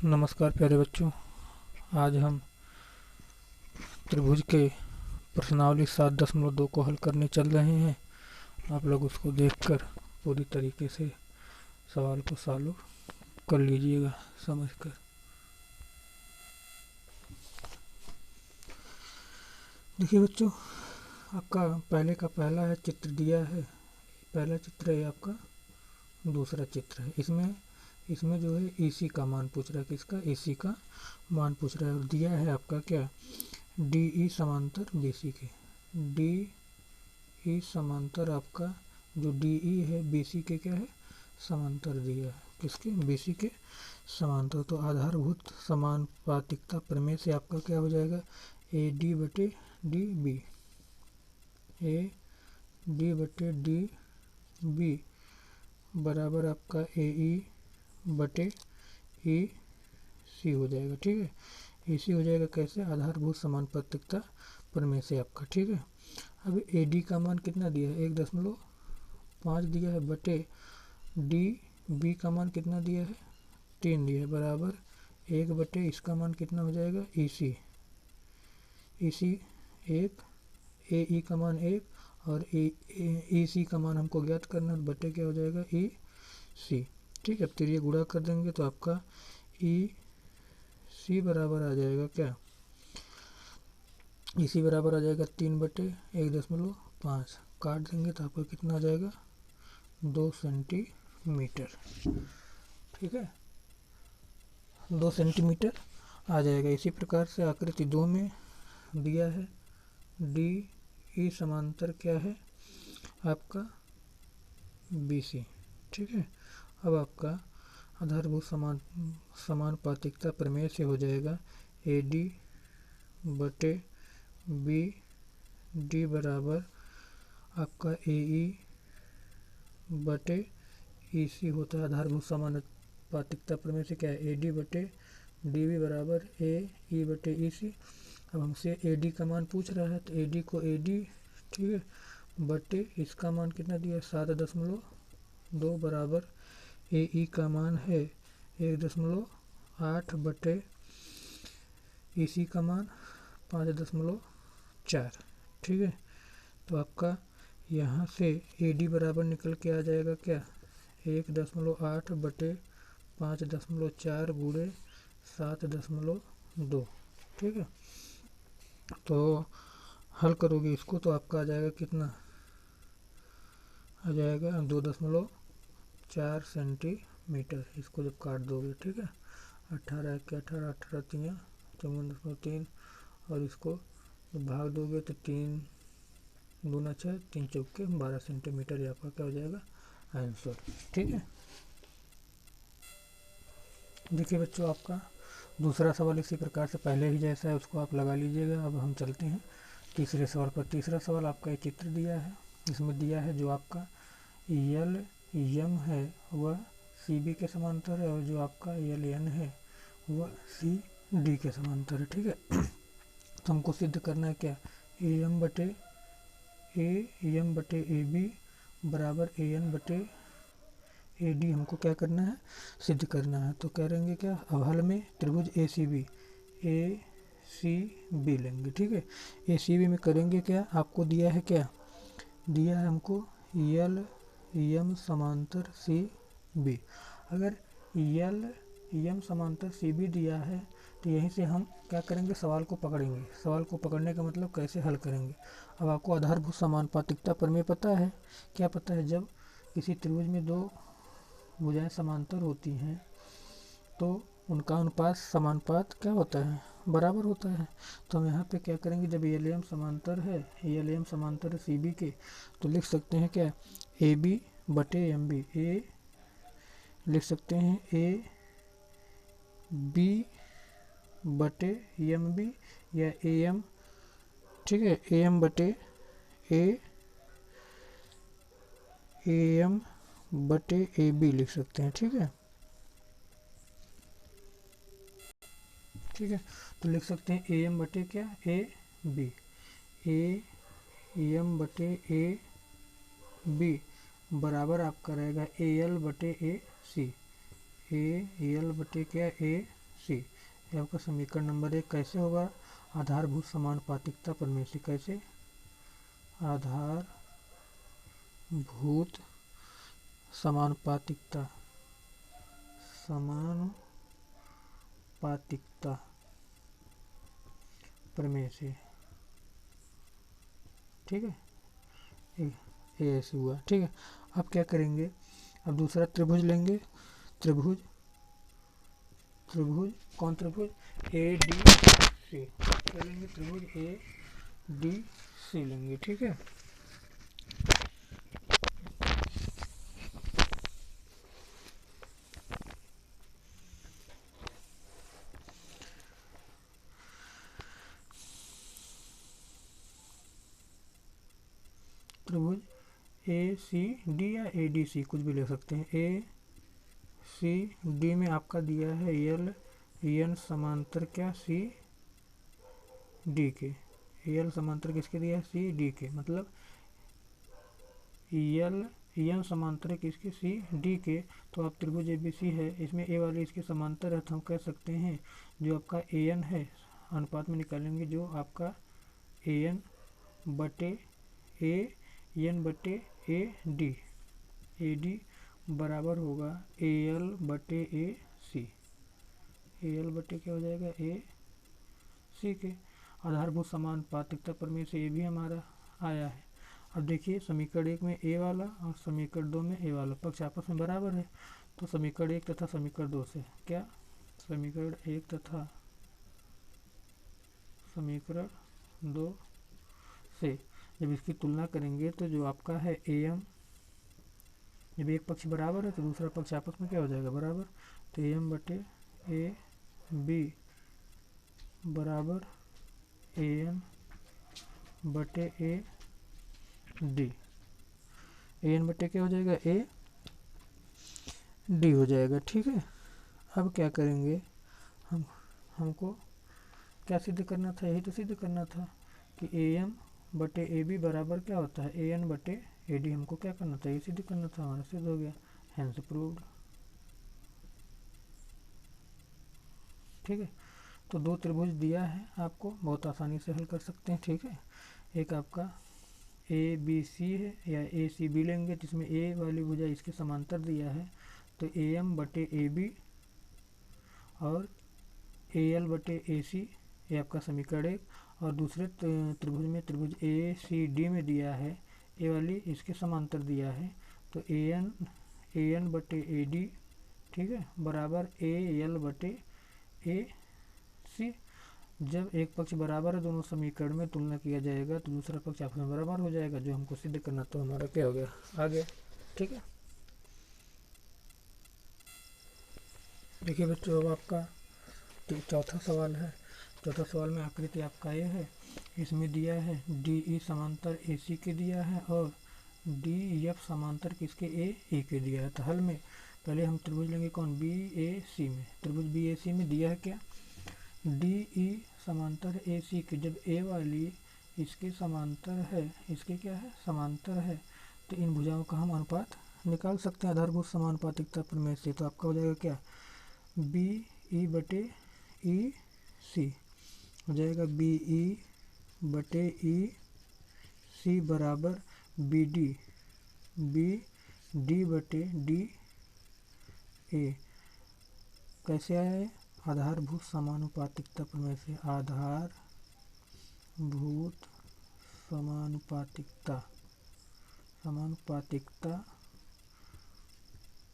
नमस्कार प्यारे बच्चों। आज हम त्रिभुज के प्रश्नावली 7.2 को हल करने चल रहे हैं। आप लोग उसको देखकर पूरी तरीके से सवाल को सॉल्व कर लीजिएगा समझकर। देखिए बच्चों, आपका पहले का पहला है चित्र दिया है, पहला चित्र है आपका, दूसरा चित्र है। इसमें जो है AC का मान पूछ रहा है। किसका? AC का मान पूछ रहा है। और दिया है आपका क्या? DE समांतर BC के। DE समांतर आपका जो DE है BC के क्या है? समांतर दिया है। किसके? BC के समांतर। तो आधारभूत समानुपातिकता प्रमेय से आपका क्या हो जाएगा? AD बटे DB, AD बटे DB बराबर आपका AE बटे EC हो जाएगा। ठीक है, EC हो जाएगा कैसे? आधारभूत समानुपातिकता प्रमेय से आपका। ठीक है, अब AD का मान कितना दिया है? 1.5 दिया है बटे DB का मान कितना दिया है? 3 दिया है बराबर 1 बटे इसका मान कितना हो जाएगा? EC 1, AE का मान 1 और EC का मान हमको ज्ञात करना बटे क्या हो जाएगा? EC। ठीक है, अब तिरिया गुणा कर देंगे तो आपका EC बराबर आ जाएगा क्या? EC बराबर आ जाएगा 3 बटे 1.5। काट देंगे तो आपका कितना आ जाएगा? 2 सेंटीमीटर। ठीक है, 2 सेंटीमीटर आ जाएगा। इसी प्रकार से आकृति 2 में दिया है DE समांतर क्या है आपका? BC। ठीक है, अब आपका आधारभूत समानुपातिकता प्रमेय से हो जाएगा AD बटे BD बराबर आपका AE बटे EC होता है। आधारभूत समानुपातिकता प्रमेय से क्या है? AD बटे DB बराबर AE बटे EC। अब हमसे AD का मान पूछ रहा है तो AD को AD, ठीक है, बटे इसका मान कितना दिया है? 7.2 बराबर AE का मान है 1.8 बटे EC का मान 5.4। ठीक है, तो आपका यहाँ से AD बराबर निकल के आ जाएगा क्या? 1.8 बटे 5.4 गुणे 7.2। ठीक है, तो हल करोगे इसको तो आपका आ जाएगा कितना? आ जाएगा 2.4 सेंटीमीटर। इसको जब काट दोगे, ठीक है, 18 के 18, 18 3 54.3 और इसको जब भाग दोगे तो 3 दूना 6, 3 चौके 12 सेंटीमीटर। ये आपका क्या हो जाएगा? आंसर। ठीक है, देखिए बच्चों, आपका दूसरा सवाल इसी प्रकार से पहले ही जैसा है उसको आप लगा लीजिएगा। अब हम चलते हैं तीसरे सवाल पर। तीसरा सवाल आपका एक चित्र दिया है। इसमें दिया है जो आपका LM है वह CB के समांतर है और जो आपका LN है वह CD के समांतर है। ठीक है, तो हमको सिद्ध करना है क्या? AM बटे AB बराबर AN बटे AD हमको क्या करना है? सिद्ध करना है। तो करेंगे क्या? अब हल में त्रिभुज ACB लेंगे। ठीक है, ACB में करेंगे क्या? आपको दिया है क्या? दिया है हमको LM समांतर CB। अगर LM समांतर CB दिया है तो यहीं से हम क्या करेंगे? सवाल को पकड़ेंगे। सवाल को पकड़ने का मतलब कैसे हल करेंगे। अब आपको आधारभूत समानुपातिकता प्रमेय पता है। क्या पता है? जब किसी त्रिभुज में दो भुजाएं समांतर होती हैं तो उनका अनुपात समानुपात क्या होता है? बराबर होता है। तो हम यहाँ पे क्या करेंगे? जब LM समांतर है, LM समांतर है CB के, तो लिख सकते हैं क्या? AB बटे MB। A लिख सकते हैं AB बटे MB या AM। ठीक है, AM बटे AM बटे AB लिख सकते हैं। ठीक है, ठीक है, तो लिख सकते हैं AM बटे क्या? AB। AM बटे AB बराबर आपका रहेगा AL बटे AC। AL बटे क्या? AC सी। ये आपका समीकरण नंबर 1 कैसे होगा? आधारभूत समानुपातिकता प्रमेय से। कैसे? आधारभूत समानुपातिकता प्रमेय से। ठीक है, ये ऐसे हुआ। ठीक है, अब क्या करेंगे? अब दूसरा त्रिभुज लेंगे। त्रिभुज कौन त्रिभुज? A D C. क्या लेंगे? त्रिभुज ए डी सी लेंगे। ठीक है, त्रिभुज ए सी डी या ए डी सी कुछ भी ले सकते हैं। ए सी डी में आपका दिया है एल एन समांतर क्या? सी डी के। एल समांतर किसके दिया है? सी डी के। मतलब एल एन समांतर किसके? सी डी के। तो आप त्रिभुज ए बी सी है, इसमें ए वाली इसके समांतर है, तो हम कह सकते हैं जो आपका ए एन है अनुपात में निकालेंगे, जो आपका ए एन बटे ए डी बराबर होगा ए एल बटे ए सी। ए एल बटे क्या हो जाएगा? ए सी के। आधारभूत समानुपातिकता प्रमेय से ये भी हमारा आया है। अब देखिए समीकरण 1 में ए वाला और समीकरण 2 में ए वाला पक्ष आपस में बराबर है, तो समीकरण 1 तथा समीकरण 2 से क्या? समीकरण 1 तथा समीकरण 2 से जब इसकी तुलना करेंगे तो जो आपका है ए एम, जब एक पक्ष बराबर है तो दूसरा पक्ष आपस में क्या हो जाएगा? बराबर। तो ए एम बटे ए बी बराबर ए एन बटे ए डी। ए एन बटे क्या हो जाएगा? ए डी हो जाएगा। ठीक है, अब क्या करेंगे? हमको क्या सिद्ध करना था? यही तो सिद्ध करना था कि ए एम बटे ए बी बराबर क्या होता है? ए एन बटे ए डी। हमको क्या करना था? ये सिद्ध करना था, हमारा सिद्ध हो गया। Hence proved. ठीक है, तो दो त्रिभुज दिया है आपको, बहुत आसानी से हल कर सकते हैं। ठीक है, एक आपका ए बी सी है या ए सी बी लेंगे, जिसमें ए वाली भुजा इसके समांतर दिया है, तो ए एम बटे ए बी और ए एल बटे ए सी, ये आपका समीकरण 1। और दूसरे त्रिभुज में त्रिभुज ए सी डी में दिया है, ए वाली इसके समांतर दिया है, तो ए एन बटे ए डी, ठीक है, बराबर ए एल बटे ए सी। जब एक पक्ष बराबर है दोनों समीकरण में तुलना किया जाएगा तो दूसरा पक्ष आपस में बराबर हो जाएगा, जो हमको सिद्ध करना तो हमारा क्या हो गया? आ गया। ठीक है, देखिए बच्चों, अब आपका चौथा सवाल है। चौथा सवाल में आकृति आपका ये है, इसमें दिया है डी ई समांतर ए सी के दिया है और डी एफ समांतर किसके? ए के दिया है। तो हल में पहले हम त्रिभुज लेंगे कौन? बी ए सी में। त्रिभुज बी ए सी में दिया है क्या? डी ई समांतर ए सी के। जब ए वाली इसके समांतर है, इसके क्या है? समांतर है, तो इन भुजाओं का हम अनुपात निकाल सकते हैं आधारभूत समानुपातिकता प्रमेय से। तो आपका हो जाएगा क्या? बी ई बटे ई सी हो जाएगा। बी ई बटे ई सी बराबर बी डी बटे डी ए। कैसे आया है? आधारभूत समानुपातिकता प्रमेय से। आधारभूत समानुपातिकता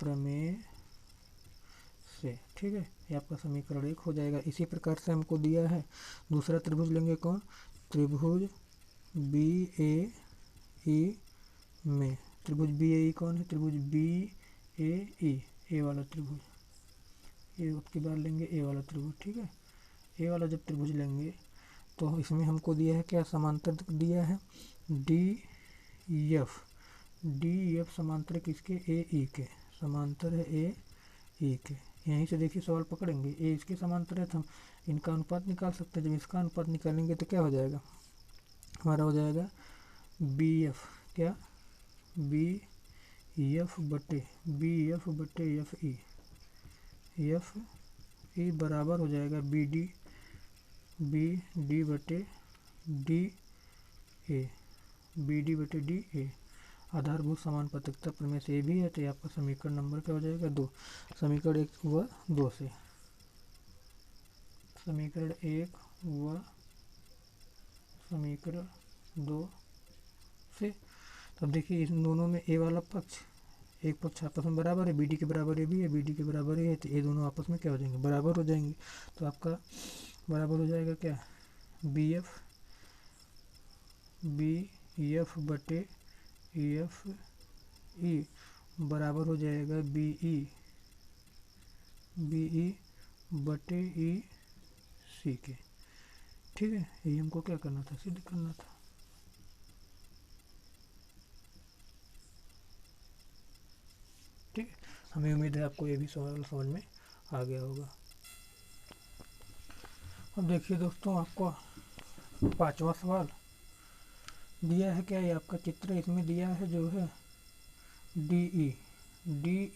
प्रमेय से। ठीक है, ये आपका समीकरण 1 हो जाएगा। इसी प्रकार से हमको दिया है दूसरा त्रिभुज लेंगे कौन? त्रिभुज बी ए ई में। त्रिभुज बी ए ई कौन है? त्रिभुज बी ए ई, ए वाला त्रिभुज। ये उसके बाद लेंगे ए वाला त्रिभुज। ठीक है, ए वाला जब त्रिभुज लेंगे तो इसमें हमको दिया है क्या? समांतर दिया है डी एफ समांतर किसके? ए ई के। समांतर है ए ई के। यहीं से देखिए सवाल पकड़ेंगे, ए इसके समांतर है तो हम इनका अनुपात निकाल सकते हैं। जब इसका अनुपात निकालेंगे तो क्या हो जाएगा? हमारा हो जाएगा बी एफ क्या? बी एफ बटे एफ ई। एफ ई बराबर हो जाएगा बी डी बटे डी ए, बी डी बटे डी ए। आधारभूत समानुपातिकता प्रमेय से ये भी है, तो ये आपका समीकरण नंबर क्या हो जाएगा 2। समीकरण 1 व 2 से, समीकरण 1 व समीकरण 2 से। तब देखिए इन दोनों में ए वाला पक्ष, एक पक्ष आपस में बराबर है, बी डी के बराबर ये भी है, बी डी के बराबर ये है, तो ये दोनों आपस में क्या हो जाएंगे, बराबर हो जाएंगे। तो आपका बराबर हो जाएगा क्या, बी एफ बटे एफ ई बराबर हो जाएगा बी ई बटे ई सी के। ठीक है, ये हमको क्या करना था, सिद्ध करना था। ठीक है, हमें उम्मीद है आपको ये भी सवाल समझ में आ गया होगा। अब देखिए दोस्तों, आपको 5वां सवाल दिया है क्या, ये आपका चित्र इसमें दिया है जो है डी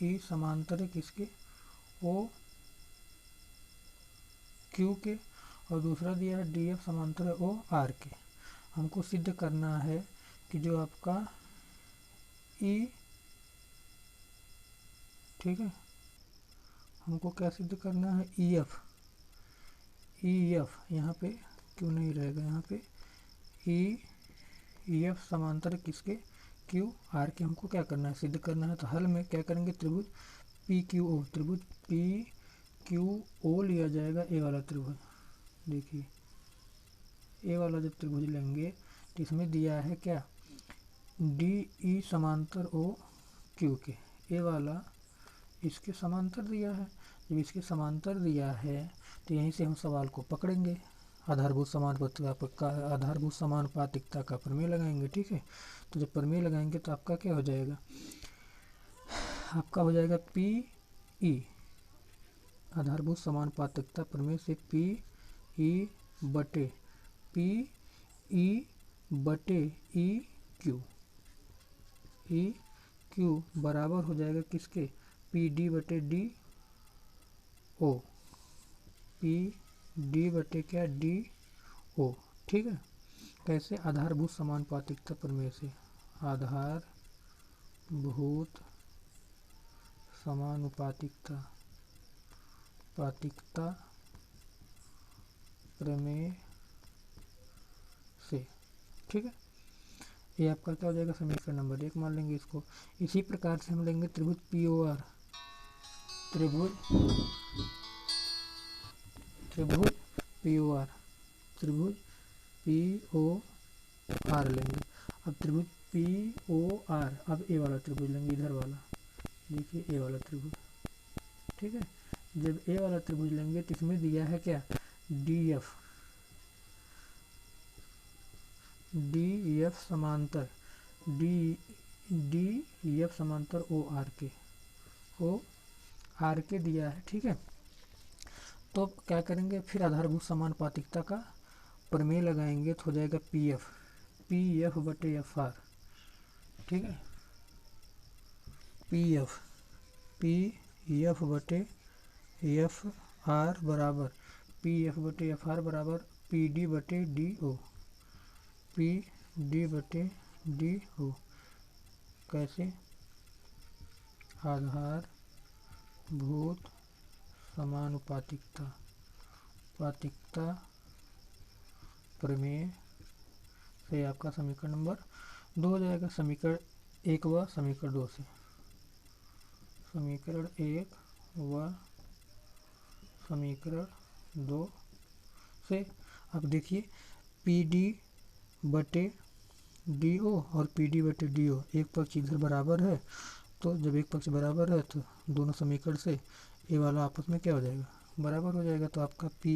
ई समांतर है किसके, ओ क्यू के, और दूसरा दिया है डी एफ समांतर है ओ आर के। हमको सिद्ध करना है कि जो आपका ई, ठीक है, हमको क्या सिद्ध करना है, ई एफ यहाँ पे क्यों नहीं रहेगा, यहाँ पे ई एफ समांतर किसके, क्यू आर के हमको क्या करना है, सिद्ध करना है। तो हल में क्या करेंगे, त्रिभुज पी क्यू ओ, त्रिभुज पी क्यू ओ लिया जाएगा, ए वाला त्रिभुज। देखिए ए वाला जब त्रिभुज लेंगे तो इसमें दिया है क्या, डी ई समांतर ओ क्यू के, ए वाला इसके समांतर दिया है। जब इसके समांतर दिया है तो यहीं से हम सवाल को पकड़ेंगे, आधारभूत समानुपातिकता का प्रमेय लगाएंगे। ठीक है, तो जब प्रमेय लगाएंगे तो आपका क्या हो जाएगा, आपका हो जाएगा पी ई, आधारभूत समानुपातिकता प्रमेय से पी ई बटे ई क्यू बराबर हो जाएगा किसके, पी डी बटे डी ओ, पी डी बटे क्या, डी ओ। ठीक है, कैसे, आधारभूत समानुपातिकता प्रमेय से, आधारभूत समानुपातिकता प्रमेय से। ठीक है, ये आपका क्या हो जाएगा, समीकरण नंबर 1 मान लेंगे इसको। इसी प्रकार से हम लेंगे त्रिभुज पी ओ आर, त्रिभुज पी ओ आर लेंगे। अब त्रिभुज पी ओ आर, अब ए वाला त्रिभुज लेंगे, इधर वाला, देखिए ए वाला त्रिभुज। ठीक है, जब ए वाला त्रिभुज लेंगे तो इसमें दिया है क्या, डी एफ समांतर, डी एफ समांतर ओ आर के दिया है। ठीक है, तो क्या करेंगे, फिर आधारभूत समानुपातिकता का प्रमेय लगाएंगे तो हो जाएगा पी एफ बटे एफ आर। ठीक है, पी एफ बटे एफ आर बराबर पी डी बटे डी ओ, कैसे, आधारभूत समानुपातिकता प्रमेय से आपका समीकरण नंबर 2 हो जाएगा। समीकरण 1 व समीकरण 2 से, समीकरण 1 व समीकरण 2 से। अब देखिए पी डी बटे डी ओ और पी डी बटे डी ओ, एक पक्ष इधर बराबर है, तो जब एक पक्ष बराबर है तो दोनों समीकरण से ए वाला आपस में क्या हो जाएगा, बराबर हो जाएगा। तो आपका पी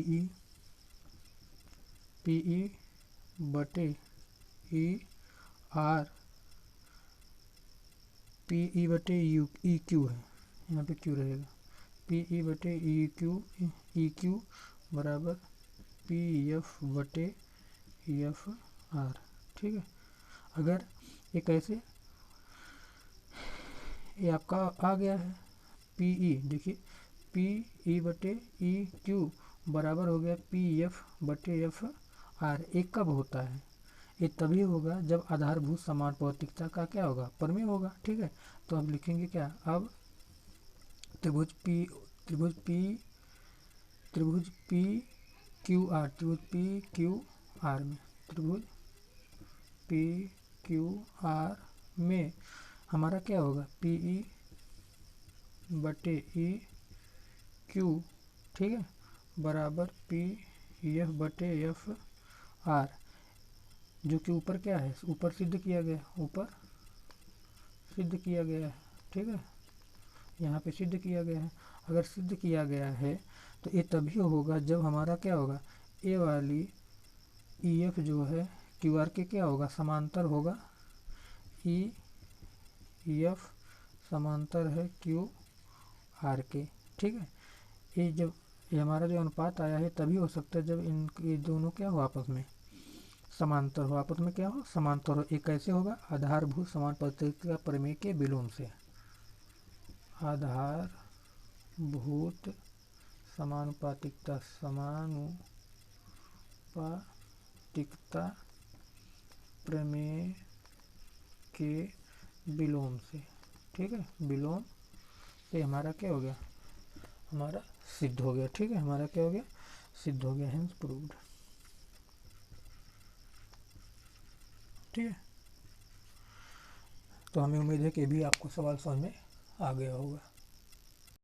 ई बटे ई आर, पी ई बटे ई क्यू है, यहाँ पे क्यू रहेगा, पी ई बटे ई क्यू बराबर पी एफ बटे एफ आर। ठीक है, अगर ये कैसे, ये आपका आ गया है पी ई, देखिए पी ई बटे ई क्यू बराबर हो गया पी एफ बटे एफ आर। एक कब होता है? ये तभी होगा जब आधारभूत समानुपातिकता का क्या होगा, प्रमेय होगा। ठीक है, तो अब लिखेंगे क्या, अब त्रिभुज पी त्रिभुज पी त्रिभुज पी क्यू आर त्रिभुज पी क्यू आर में त्रिभुज पी क्यू आर में हमारा क्या होगा, पी ई बटे ई क्यू, ठीक है, बराबर पी एफ बटे एफ आर, जो कि ऊपर क्या है, ऊपर सिद्ध किया गया, ऊपर सिद्ध किया गया है। ठीक है, यहाँ पे सिद्ध किया गया है। अगर सिद्ध किया गया है तो ये तभी होगा जब हमारा क्या होगा, ए वाली ई एफ जो है क्यू आर के क्या होगा, समांतर होगा। ई एफ समांतर है क्यू आर के। ठीक है, ये जब ये हमारा जो अनुपात आया है तभी हो सकता है जब ये दोनों क्या हो, आपस में समांतर हो। आपस में क्या हो, समांतर हो। एक कैसे होगा, आधारभूत समानुपातिकता प्रमेय के विलोम से। आधारभूत समानुपातिकता प्रमेय के विलोम से। ठीक है, विलोम से हमारा क्या हो गया, हमारा सिद्ध हो गया। ठीक है, हमारा क्या हो गया, सिद्ध हो गया, हेंस प्रूव्ड। ठीक है, तो हमें उम्मीद है कि भी आपको सवाल समझ में आ गया होगा।